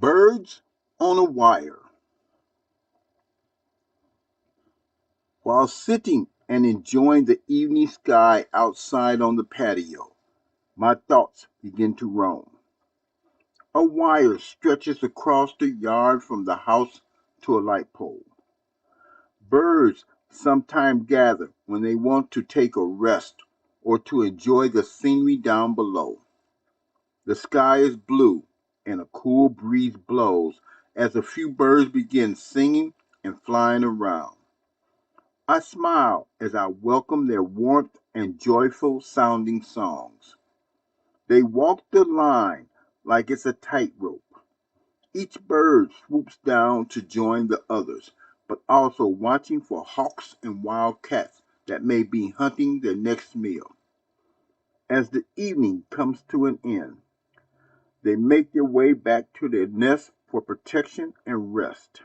Birds on a wire. While sitting and enjoying the evening sky outside on the patio, my thoughts begin to roam. A wire stretches across the yard from the house to a light pole. Birds sometimes gather when they want to take a rest or to enjoy the scenery down below. The sky is blue and a cool breeze blows as a few birds begin singing and flying around. I smile as I welcome their warmth and joyful sounding songs. They walk the line like it's a tightrope. Each bird swoops down to join the others, but also watching for hawks and wild cats that may be hunting their next meal. As the evening comes to an end, they make their way back to their nest for protection and rest.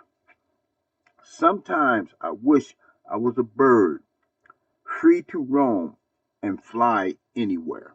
Sometimes I wish I was a bird, free to roam and fly anywhere.